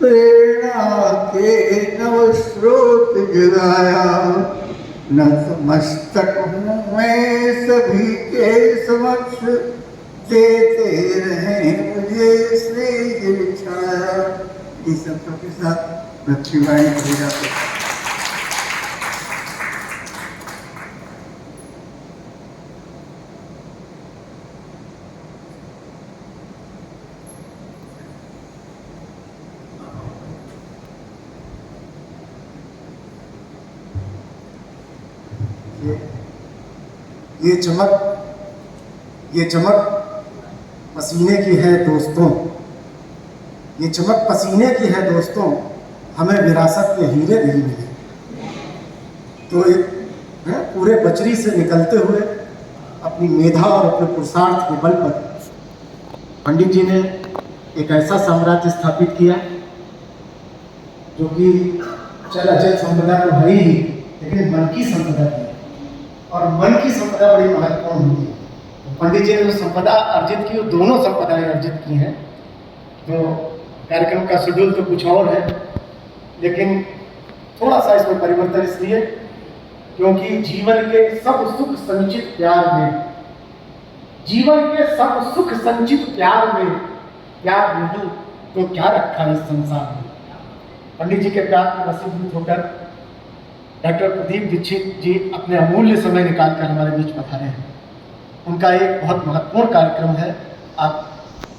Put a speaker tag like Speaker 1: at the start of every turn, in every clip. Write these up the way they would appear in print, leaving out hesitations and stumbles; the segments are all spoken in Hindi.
Speaker 1: प्रेरणा के नव स्रोत जगाया। नतमस्तक हूँ मैं सभी के समक्ष, देते रहे मुझे श्री छाया। इस सबके साथ लक्ष्मीबाई पूजा
Speaker 2: ये चमक पसीने की है दोस्तों, ये चमक पसीने की है दोस्तों, हमें विरासत के हीरे नहीं मिले। तो एक पूरे बचरी से निकलते हुए अपनी मेधा और अपने पुरुषार्थ के बल पर पंडित जी ने एक ऐसा साम्राज्य स्थापित किया जो कि चल अचल संपदा तो है ही, लेकिन मन की संपदा की, और मन की संपदा बड़ी महत्वपूर्ण होती है। तो पंडित जी ने जो संपदा अर्जित की, वो दोनों संपदाएं अर्जित की हैं। तो कार्यक्रम का शेड्यूल तो कुछ और है, लेकिन थोड़ा सा इसमें परिवर्तन इसलिए क्योंकि जीवन के सब सुख संचित प्यार में, जीवन के सब सुख संचित प्यार में प्यार नहीं तो क्या रखा इस संसार में। पंडित जी के प्यार में वसीभूत होकर डॉक्टर प्रदीप दीक्षित जी अपने अमूल्य समय निकालकर हमारे बीच पधारे हैं। उनका एक बहुत महत्वपूर्ण कार्यक्रम है। आप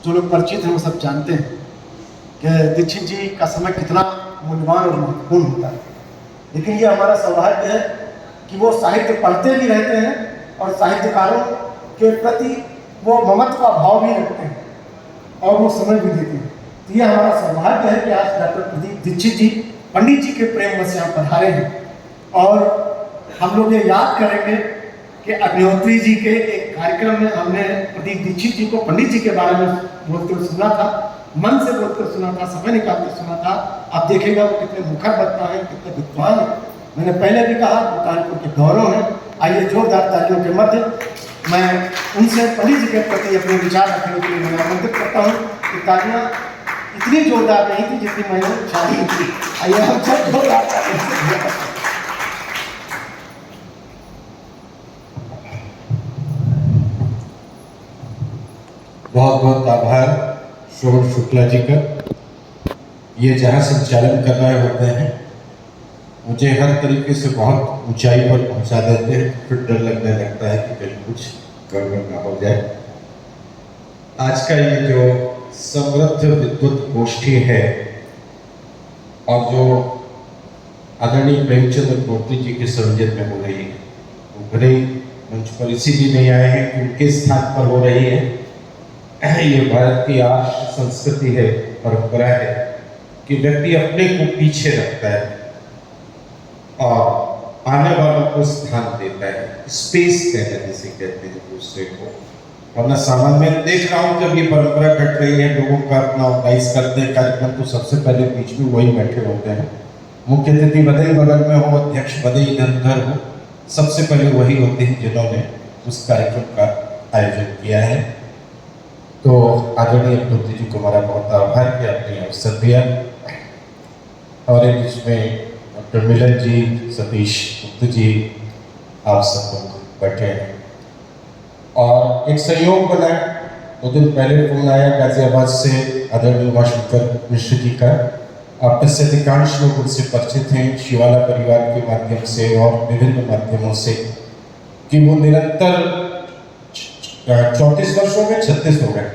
Speaker 2: जो लोग परिचित हैं वो सब जानते हैं कि दीक्षित जी का समय कितना मूल्यवान और महत्वपूर्ण होता है। लेकिन ये हमारा सौभाग्य है कि वो साहित्य पढ़ते भी रहते हैं और साहित्यकारों के प्रति वो ममत्व का भाव भी रखते हैं और वो समय भी देते हैं। तो ये हमारा सौभाग्य है कि आज डॉक्टर प्रदीप दीक्षित जी पंडित जी के प्रेम से यहाँ पधारे हैं। और हम लोग ये याद करेंगे कि अग्निहोत्री जी के एक कार्यक्रम में हमने प्रदीप दीक्षित जी को पंडित जी के बारे में बोलते हुए सुना था, मन से बोलकर सुना था, समय निकाल कर सुना था। आप देखेगा वो कितने मुखर बच्चा है, कितने विद्वान है। मैंने पहले भी कहा वो कानपुर के गौरव है। आइए जोरदार तालियों के मध्य मैं उनसे पंडित जी के प्रति अपने विचार रखने के लिए मैं आमंत्रित करता हूँ कि तालियां इतनी जोरदार नहीं थी जितनी मैंने चाही थी। आइए हम सब जोरदार तालियां।
Speaker 3: बहुत बहुत आभार शोभन शुक्ला जी का। ये जहाँ संचालन कर रहे होते हैं मुझे हर तरीके से बहुत ऊंचाई पर पहुंचा देते हैं, फिर डर लगने लगता है कि कहीं कुछ गड़बड़ ना हो जाए। आज का ये जो समृद्ध विद्वत गोष्ठी है और जो आदरणीय प्रेमचंद मूर्ति जी के सौजन्य में हो रही है, वो भले ही मंच पर इसीलिए नहीं आए हैं कि उनके स्थान पर हो रही है। ये भारत की आर्ष संस्कृति है, परंपरा है कि व्यक्ति अपने को पीछे रखता है और आने वालों को स्थान देता है, स्पेस कहना जिसे कहते हैं दूसरे को। वरना सामान्य में देख रहा हूँ जब ये परंपरा घट रही है, लोगों का अपना ऑर्गेनाइज करते हैं कार्यक्रम, तो सबसे पहले बीच में वही बैठे होते हैं। मुख्य अतिथि भले ही बगल में हो, अध्यक्ष भले ही इधर उधर हो, सबसे पहले वही होते हैं जिन्होंने उस कार्यक्रम का आयोजन किया है। तो आदरणीय मूर्ति जी को हमारा बहुत आभार कि आपने अवसर दिया। हमारे बीच में डॉक्टर मिलन जी, सतीश गुप्त जी, आप सब लोग बैठे हैं और एक सहयोग बना। 2 दिन पहले फोन आया गाजियाबाद से आदरणीय उमाशंकर मिश्र जी का। आप में से अधिकांश लोग उनसे परिचित हैं शिवाला परिवार के माध्यम से और विभिन्न माध्यमों से, कि वो निरंतर 34 वर्षों में 36 हो गए,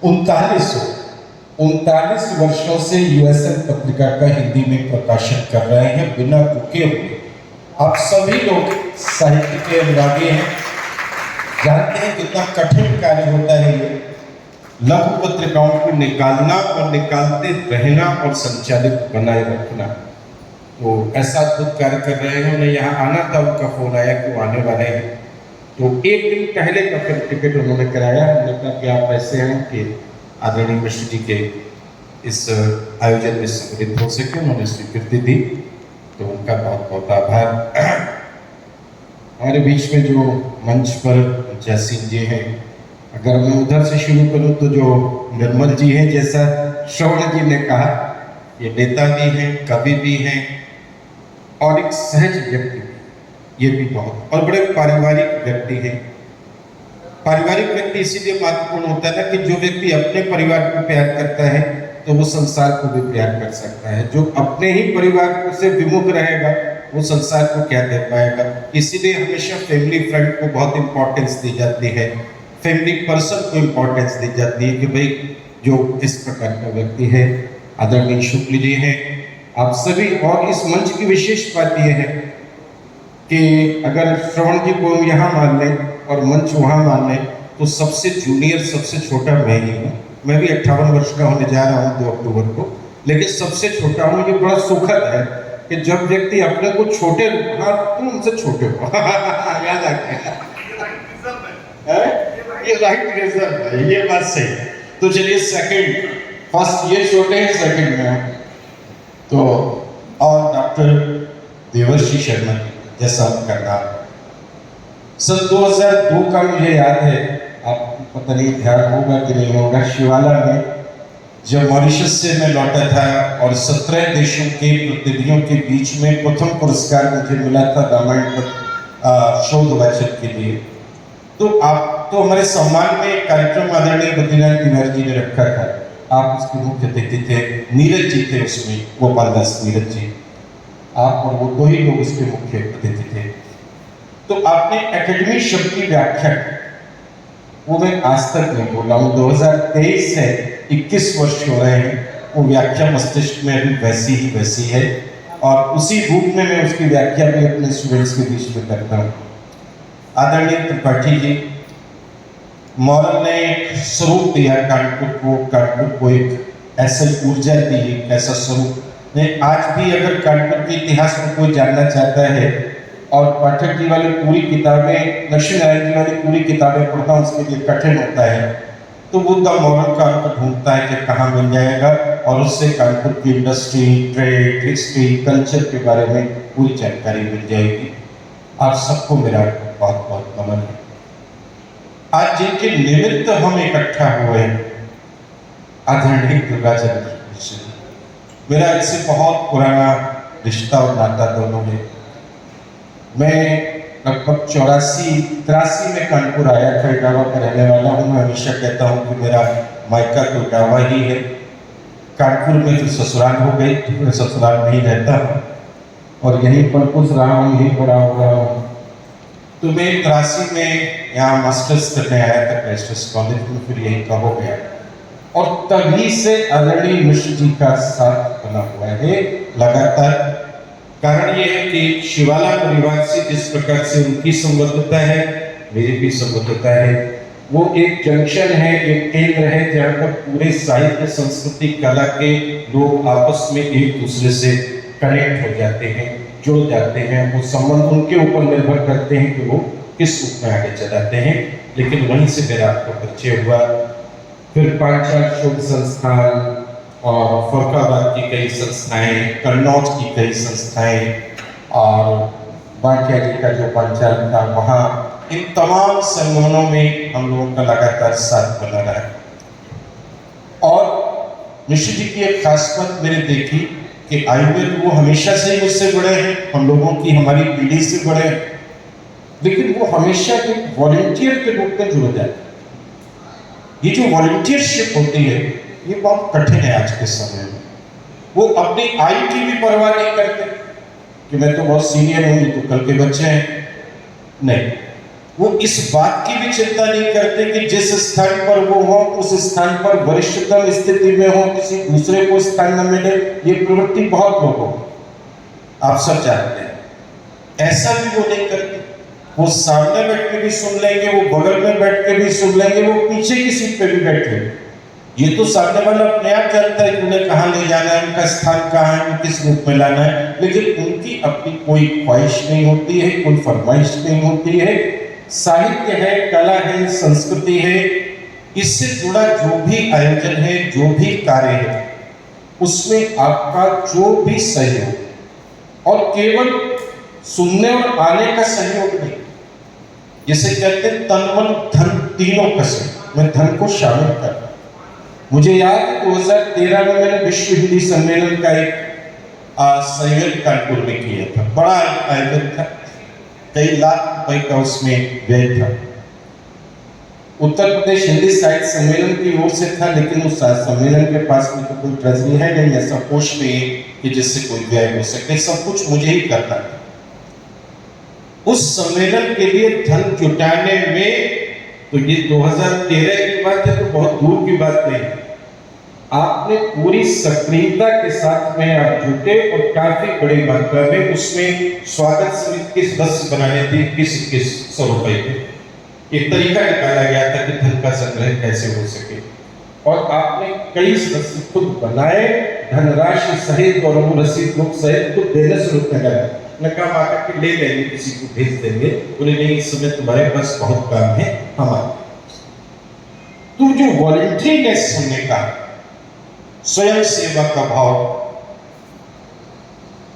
Speaker 3: 39 वर्षों से यूएसएन पत्रिका का हिंदी में प्रकाशन कर रहे हैं बिना रुके हुए। आप सभी लोग साहित्य के अनुरागी हैं, जानते हैं कितना कठिन कार्य होता है ये लघु पत्रिकाओं को निकालना और निकालते रहना और संचालित बनाए रखना। तो ऐसा अद्भुत कार्य कर रहे हैं। उन्हें यहाँ आना था, उनका फोन आया कि वो आने वाले हैं। तो 1 दिन पहले का फिर टिकट उन्होंने कराया। हमने कहा कि आप ऐसे हैं कि आदरणीय मिश्र जी के इस आयोजन में सम्मिलित हो सके, उन्होंने स्वीकृति दी, तो उनका बहुत बहुत आभार। हमारे बीच में जो मंच पर जयसिंह जी हैं, अगर मैं उधर से शुरू करूं तो जो निर्मल जी हैं, जैसा श्रवण जी ने कहा ये नेता भी हैं, कवि भी हैं और एक सहज व्यक्ति भी, ये भी बहुत, और बड़े पारिवारिक व्यक्ति हैं। पारिवारिक व्यक्ति इसीलिए महत्वपूर्ण होता है ना कि जो व्यक्ति अपने परिवार को प्यार करता है तो वो संसार को भी प्यार कर सकता है। जो अपने ही परिवार से विमुख रहेगा वो संसार को क्या दे पाएगा। इसीलिए हमेशा फैमिली फ्रेंड को बहुत इंपॉर्टेंस दी जाती है, फैमिली पर्सन को इंपॉर्टेंस दी जाती है कि भाई जो इस प्रकार का व्यक्ति है। आदरणीय शुक्ल जी हैं, आप सभी, और इस मंच की विशेष बात यह है कि अगर श्रवण जी को हम यहाँ मान लें और मंच वहाँ मान लें तो सबसे जूनियर, सबसे छोटा मैं ही हूँ। मैं भी 58 वर्ष का होने जा रहा हूँ 2 अक्टूबर को, लेकिन सबसे छोटा हूँ। ये बड़ा सुखद है कि जब व्यक्ति अपने को छोटे, हाँ तुम उनसे छोटे हो याद आ गया, ये राइट रिजर्व है, ये बात सही है। तो चलिए सेकंड, फर्स्ट ये छोटे हैं, सेकंड में तो, और डॉक्टर देवर्षि शर्मा जैसा उनका नाम। सन 2002 का मुझे याद है, आपको पता नहीं ध्यान होगा कि नहीं होगा, शिवाला में जब मॉरिशस से मैं लौटा था और 17 देशों के प्रतिनिधियों के बीच में प्रथम पुरस्कार मुझे मिला था रामायण पर शोध वाचन के लिए। तो आप तो हमारे सम्मान में एक कार्यक्रम आदरणीय बद्रीनाथ तिवारी जी ने रखा था, आप उसके मुख्य अतिथि थे, नीरज जी थे उसमें, गोपाल दास नीरज जी, आप और वो 2 ही लोग उसके मुख्य अतिथि थे। तो आपने एकेडमी शब्द की व्याख्या, वो मैं आज तक नहीं बोला हूँ, 2023 है, 21 वर्ष हो रहे हैं, वो व्याख्या मस्तिष्क में अभी वैसी ही वैसी है और उसी रूप में मैं उसकी व्याख्या भी अपने स्टूडेंट्स के बीच में करता हूँ। आदरणीय त्रिपाठी जी, मॉरल ने एक स्वरूप दिया कानपुर को एक ऐसा ऊर्जा दी, एक ऐसा स्वरूप ने। आज भी अगर कानपुर के इतिहास में कोई जानना चाहता है और पाठक जी वाली पूरी किताबें, लक्ष्मी नारायण जी वाली पूरी किताबें पढ़ना उसके लिए कठिन होता है, तो वो द मॉरल का अंक ढूंढता है कि कहाँ मिल जाएगा और उससे कानपुर की इंडस्ट्री, ट्रेड, हिस्ट्री, कल्चर के बारे में पूरी जानकारी मिल जाएगी। आप सबको मेरा बहुत बहुत नमन है। आज जिनके निमित्त हम इकट्ठा हुए हैं, आदरणीय दुर्गाचरण जी, मेरा इससे बहुत पुराना रिश्ता और नाता दोनों है। मैं लगभग 84-83 में कानपुर आया था, इटावा का रहने वाला हूँ। मैं हमेशा कहता हूँ कि मेरा मायका तो इटावा ही है, कानपुर में तो ससुराल हो गई, तो मैं ससुराल में ही रहता हूँ और यहीं पर कुछ रहा हूँ, यहीं बड़ा हो रहा हूँ। तो मैं 83 में यहाँ मास्टर्स करने आया था क्राइस्ट कॉलेज में, फिर यहीं का हो गया और तभी से आदरणीय मिश्र जी का साथ बना हुआ है लगातार। कारण ये है कि शिवाला परिवार से जिस प्रकार से उनकी संबद्धता है, मेरी भी संबद्धता है, वो एक जंक्शन है, एक केंद्र है जहाँ पर पूरे साहित्य, संस्कृति, कला के लोग आपस में एक दूसरे से कनेक्ट हो जाते हैं, जुड़ जाते हैं। वो संबंध उनके ऊपर निर्भर करते हैं कि वो किस रूप में आगे चलाते हैं। लेकिन वहीं से मेरा आपको परिचय हुआ, फिर पांचाल शोध संस्थान और फरुखाबाद की कई संस्थाएं, कन्नौज की कई संस्थाएं और बांकिया जी का जो पांचाल था वहाँ, इन तमाम संगठनों में हम लोगों का लगातार साथ बना रहा है। और मिश्र जी की एक खास बात मैंने देखी कि आयुर्वेद वो हमेशा से ही मुझसे बड़े हैं, हम लोगों की हमारी पीढ़ी से बड़े हैं, लेकिन वो हमेशा एक वॉलंटियर के रूप में जुड़ जाते। ये जो वॉलंटियरशिप होती है ये बहुत कठिन है आज के समय में। वो अपनी आयु की भी परवाह नहीं करते कि मैं तो बहुत सीनियर हूँ, तो कल के बच्चे हैं, नहीं। वो इस बात की भी चिंता नहीं करते कि जिस स्थान पर वो हो उस स्थान पर वरिष्ठतम स्थिति में हो, किसी दूसरे को स्थान न मिले। ये प्रवृत्ति बहुत लोगों को, आप सब जानते हैं। ऐसा भी वो नहीं करते, वो सामने बैठ के भी सुन लेंगे, वो बगल में बैठ के भी सुन लेंगे, वो पीछे की सीट पे भी बैठे। ये तो सामने वाला अपने आप जानता है कि उन्हें कहाँ ले जाना है, उनका स्थान कहाँ है, किस रूप में लाना है, लेकिन उनकी अपनी कोई ख्वाहिश नहीं होती है, कोई फरमाइश नहीं होती है। साहित्य है, कला है, संस्कृति है, इससे जुड़ा जो भी आयोजन है, जो भी कार्य है, उसमें आपका जो भी सहयोग, और केवल सुनने और आने का सहयोग नहीं, जैसे कहते हैं तन मन धन तीनों का सहयोग, मैं धन को शामिल कर, मुझे याद है 2013 में मैंने विश्व हिंदी सम्मेलन का एक संयोजन कानपुर में किया था। बड़ा आयोजन था, कई लाख रुपए का उसमें व्यय था। उत्तर प्रदेश हिंदी साहित्य सम्मेलन की ओर से था, लेकिन उस सम्मेलन के पास में तो कोई ट्रस्टी है नहीं, ऐसा कोष नहीं है कि जिससे कोई व्यय हो सके, सब कुछ मुझे ही करना था। उस सम्मेलन के लिए धन जुटाने में, तो ये 2013 की बात है, तो बहुत दूर की बात नहीं। आपने पूरी सक्रियता के साथ में आप जुटे और काफी बड़ी मात्रा में उसमें स्वागत समिति के सदस्य बनाने थे। 2100 रुपए थे। एक तरीका निकाला गया था कि धन का संग्रह कैसे हो सके, और आपने कई सदस्य खुद बनाए, धनराशि सहित और रसीद बुक सहित खुद देने शुरू कर दिया। मैं कहा आकर के ले लेंगे, किसी को भेज देंगे। बोले नहीं, इस समय तुम्हारे पास बहुत काम है हमारे। तो जो वॉलंटरीनेस हमने कहा, स्वयं सेवा का भाव,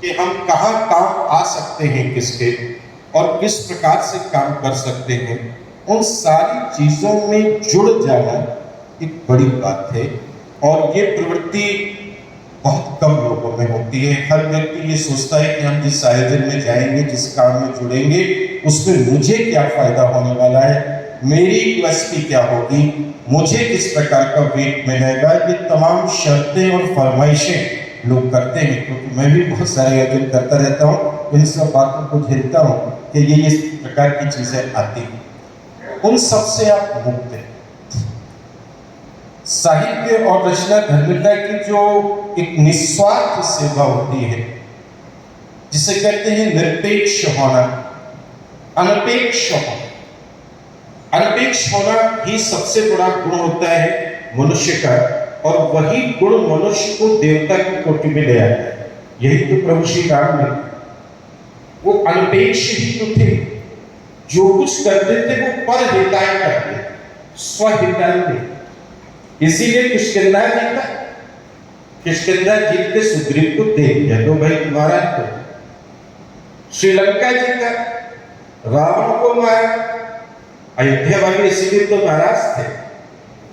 Speaker 3: कि हम कहाँ काम आ सकते हैं किसके और किस प्रकार से काम कर सकते हैं, उन सारी चीजों में जुड़ जाना एक बड़ी बात है। और ये प्रवृत्ति बहुत कम लोगों में होती है। हर व्यक्ति ये सोचता है कि हम जिस आयोजन में जाएंगे, जिस काम में जुड़ेंगे, उसमें मुझे क्या फायदा होने वाला है, मेरी यूएसपी क्या होगी, मुझे किस प्रकार का वेट मिलेगा। ये तमाम शर्तें और फरमाइशें लोग करते हैं, क्योंकि मैं भी बहुत सारे आयोजन करता रहता हूँ, इन सब बातों को झेलता हूँ कि ये इस प्रकार की चीजें आती हैं। उन सब से आप मुक्त हैं। साहित्य और रचना धर्मिता की जो एक निस्वार्थ सेवा होती है, जिसे कहते हैं निरपेक्ष होना, अनपेक्ष होना। अनपेक्ष होना ही सबसे बड़ा गुण होता है मनुष्य का, और वही गुण मनुष्य को देवता की कोटि में ले आता है। यही तो प्रभु श्री राम ने, वो अनपेक्ष ही तो थे। जो कुछ करते थे वो पर हिताय करते, स्वहिताय नहीं। इसीलिए किष्किंधा जीता, किष्किंधा जीत के सुग्रीव को दे दिया, तो भाई तुम्हारा तो। श्रीलंका जीता, रावण को मारा। अयोध्या वाले इसीलिए तो नाराज थे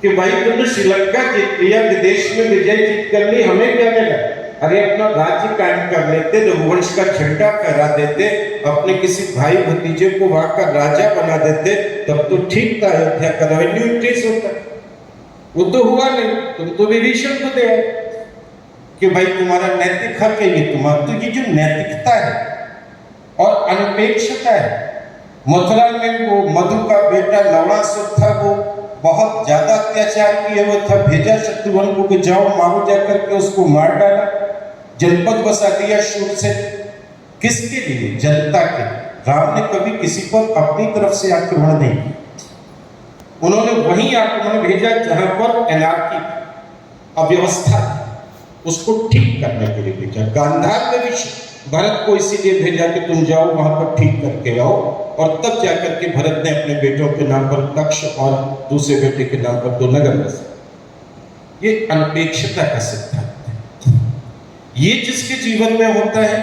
Speaker 3: कि भाई तुमने श्रीलंका जीत लिया, विदेश में विजय जीत कर ली, हमें क्या मिला? अरे अपना राज्य कायम कर लेते, रघुवंश का झंडा फहरा देते, अपने किसी भाई भतीजे को वहां का राजा बना देते, तब तो ठीक था, अयोध्या का रेवेन्यू इंक्रीज होता। वो तो हुआ नहीं। तुम तो विभीषण को दे कि भाई तुम्हारा नैतिक हक है, ये तुम्हारा। तो ये जो नैतिकता है और अनपेक्षता है, मथुरा में वो मधु का बेटा लवणासुर था, वो बहुत ज्यादा अत्याचार किए हुए था। भेजा शत्रुघ्न को कि जाओ मारो, जाकर के उसको मार डाला, जनपद बसा दिया शूर से। किसके लिए? जनता के। राम ने कभी किसी पर अपनी तरफ से आक्रमण नहीं किया। उन्होंने वही आक्रमण भेजा जहां पर एनार्की, अव्यवस्था, उसको ठीक करने के लिए भेजा। गांधार में भी भरत को इसीलिए भेजा कि तुम जाओ वहां पर ठीक करके आओ, और तब जाकर के भरत ने अपने बेटों के नाम पर तक्ष और दूसरे बेटे के नाम पर 2 नगर बसाए। ये अनपेक्षता का सिद्धांत है। ये जिसके जीवन में होता है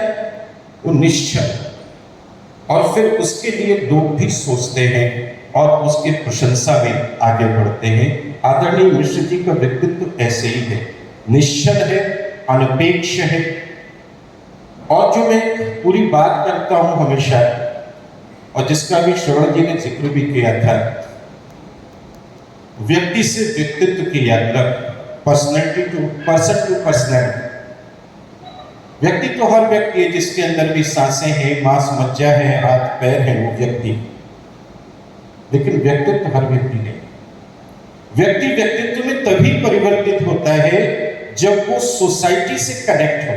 Speaker 3: वो निश्चल, और फिर उसके लिए लोग भी सोचते हैं और उसकी प्रशंसा में आगे बढ़ते हैं। आदरणीय मिश्र जी का व्यक्तित्व ऐसे ही है, निश्चल है, अनपेक्ष है। और जो मैं पूरी बात करता हूं हमेशा, और जिसका भी श्रवण जी ने जिक्र भी किया था, व्यक्ति से व्यक्तित्व की यात्रा, पर्सनैलिटी टू पर्सनैलिटी। व्यक्ति तो हर व्यक्ति है, जिसके अंदर भी सांसें हैं, मांस मज्जा है, हाथ पैर है, वो व्यक्ति। लेकिन व्यक्तित्व हर व्यक्ति नहीं। व्यक्ति व्यक्तित्व में तभी परिवर्तित होता है जब वो सोसाइटी से कनेक्ट हो।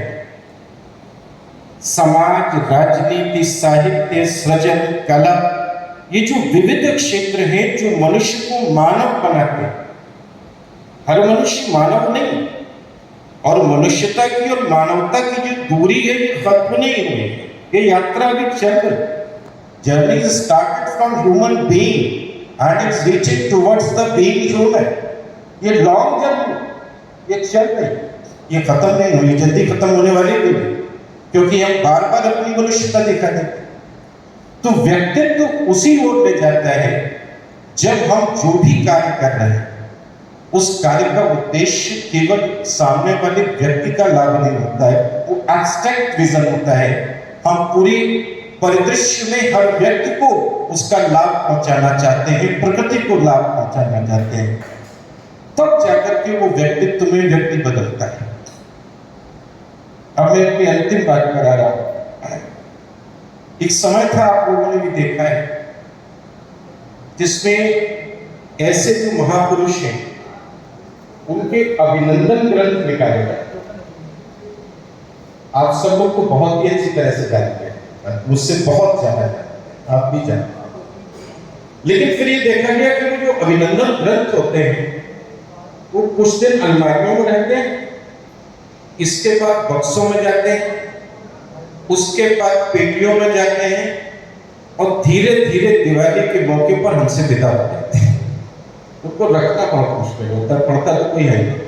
Speaker 3: समाज, राजनीति, साहित्य, सृजन, कला, ये जो विविध क्षेत्र हैं जो मनुष्य को मानव बनाते हैं। हर मनुष्य मानव नहीं, और मनुष्यता की और मानवता की जो दूरी है ये खत्म नहीं हुई, ये यात्रा भी चल रही। Journey is started from human being and it's reaching towards the being human. ये लॉन्ग जर्नी ये चल रही, ये खत्म नहीं हुई, जल्दी खत्म होने वाली भी नहीं, क्योंकि हम बार बार अपनी मनुष्यता दिखा देते। तो व्यक्तित्व उसी ओर ले जाता है जब हम जो भी कार्य कर रहे हैं उस कार्य का उद्देश्य केवल सामने वाले व्यक्ति का लाभ नहीं होता है, वो एब्स्ट्रैक्ट विजन होता है। हम पूरी परिदृश्य में हर व्यक्ति को उसका लाभ पहुंचाना चाहते हैं, प्रकृति को लाभ पहुंचाना चाहते हैं, तब जाकर के वो व्यक्तित्व में व्यक्ति बदलता है। अब मैं अपनी अंतिम बात करा रहा हूं। एक समय था, आप लोगों ने भी देखा है, जिसमें ऐसे जो महापुरुष हैं उनके अभिनंदन ग्रंथ निकाले गए। आप सब लोग को बहुत ही अच्छी तरह से जानते हैं, मुझसे बहुत ज्यादा जानते हैं, आप भी जानते हैं। लेकिन फिर ये देखा गया कि वो जो अभिनंदन ग्रंथ होते हैं वो कुछ दिन अलमारियों में रहते हैं, इसके बाद बक्सों में जाते हैं, उसके बाद पेटियों में जाते हैं और धीरे धीरे दिवाली के मौके पर हमसे विदा हो जाते हैं। उनको रखना बहुत मुश्किल होता है, पढ़ता तो कोई है नहीं।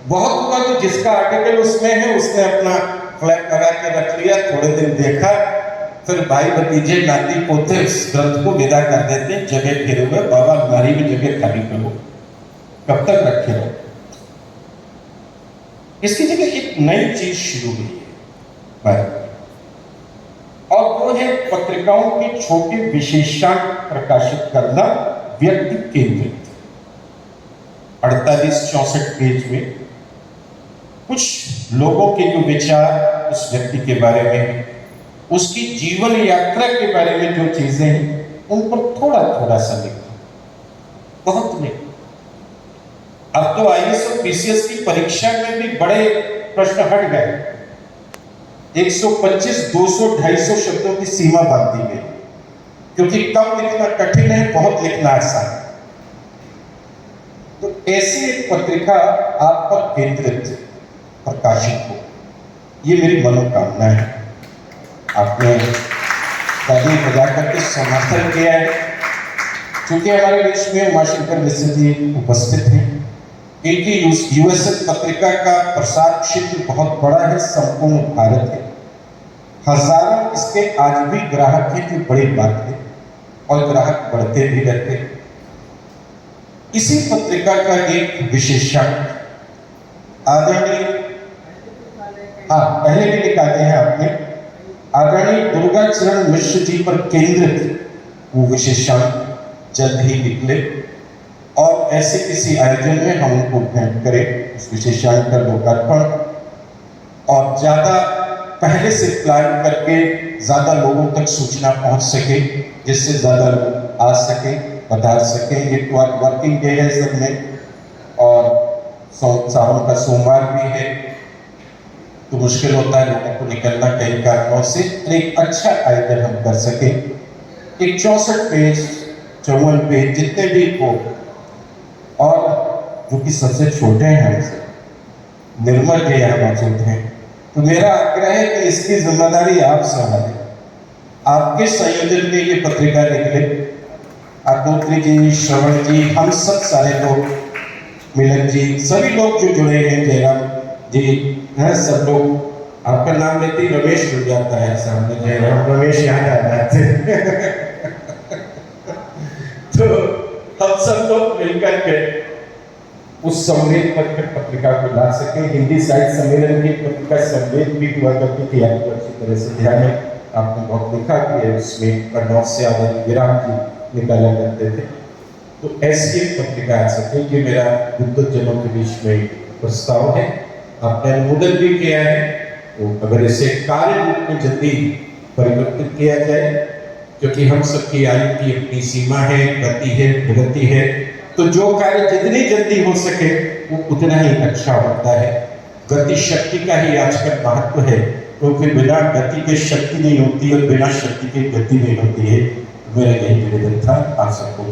Speaker 3: बहुत हुआ तो जिसका आर्टिकल उसमें है उसने अपना फ्लैग लगा के रख लिया, थोड़े दिन देखा, फिर भाई भतीजे नाती पोते उस ग्रंथ को विदा कर देते हैं, जगह फिर हुए, बाबा हमारी भी जगह खाली करो, कब तक रखे रहो। इसकी जगह एक नई चीज शुरू हुई है, और वो है पत्रिकाओं के छोटे विशेषांक प्रकाशित करना, व्यक्ति केंद्रित। 48-64 पेज में कुछ लोगों के जो विचार उस व्यक्ति के बारे में, उसकी जीवन यात्रा के बारे में जो चीजें हैं, उन पर थोड़ा थोड़ा सा लिखा, बहुत नहीं। अब तो IAS और PCS की परीक्षा में भी बड़े प्रश्न हट गए। 125, 200, 250 शब्दों की सीमा बांध दी गई, क्योंकि कम लिखना कठिन है, बहुत लिखना आसान है। तो ऐसी एक पत्रिका आप पर केंद्रित प्रकाशित हो, ये मेरी मनोकामना है। आपने ताली बजा करके समर्थन किया है। क्योंकि हमारे देश में उमाशंकर मिश्र जी उपस्थित हैं, इनकी यूएसएल पत्रिका का प्रसार क्षेत्र बहुत बड़ा है, संपूर्ण भारत है, हजारों इसके आज भी ग्राहक हैं, जो बड़ी बात है, और ग्राहक बढ़ते भी रहते हैं। इसी पत्रिका का एक विशेषांक आदरणीय, पहले भी निकाले हैं आपने, आदरणीय दुर्गाचरण मिश्र जी पर केंद्रित वो विशेषांक जल्द ही निकले, और ऐसे किसी आयोजन में हम उनको भेंट करें उस विशेषांक का लोकार्पण, और ज्यादा पहले से प्लान करके ज्यादा लोगों तक सूचना पहुंच सके, जिससे ज्यादा लोग आ सके, बता सके। ये वर्किंग डे है सब में, और सावन का सोमवार भी है, तो मुश्किल होता है लोगों को निकलना कई कारणों से। एक अच्छा आयोजन हम कर सके। एक 64 पेज, 54 पेज जितने भी हो, और जो कि सबसे छोटे हैं हमसे, निर्मल जी यहाँ मौजूद हैं, तो मेरा आग्रह है कि इसकी जिम्मेदारी आप संभालें। आपके संयोजन में ये पत्रिका निकले। अग्नोत्री जी, श्रवण जी, हम सब सारे लोग, मिलन जी, सभी लोग जो जुड़े हैं, जयराम जी हैं, सब लोग, आपका नाम लेते ही रमेश जुड़ जाता है सामने, जयराम रमेश याद आ जाते हैं। तो हम सब लोग मिलकर के उस सम्मेलन पत्रिका को ला सके। हिंदी साहित्य सम्मेलन की पत्रिका सम्मेलन भी हुआ करती थी, आपको अच्छी तरह से ध्यान है, आपने बहुत लिखा कि उसमें कन्नौज से आनंद विराम जी निकाला करते थे। तो ऐसी एक पत्रिका आ सके, ये मेरा विद्युत जनों के बीच में प्रस्ताव है। आपने अनुमोदन भी किया है, तो अगर इसे कार्य रूप में जल्दी परिवर्तित किया जाए, क्योंकि हम सबकी आयु की अपनी सीमा है, गति है, प्रगति है, तो जो कार्य जितनी जल्दी हो सके वो उतना ही अच्छा होता है। गति शक्ति का ही आजकल महत्व है, क्योंकि बिना गति के शक्ति नहीं होती और बिना शक्ति के गति नहीं होती है। मेरा यही निवेदन था, आप सबको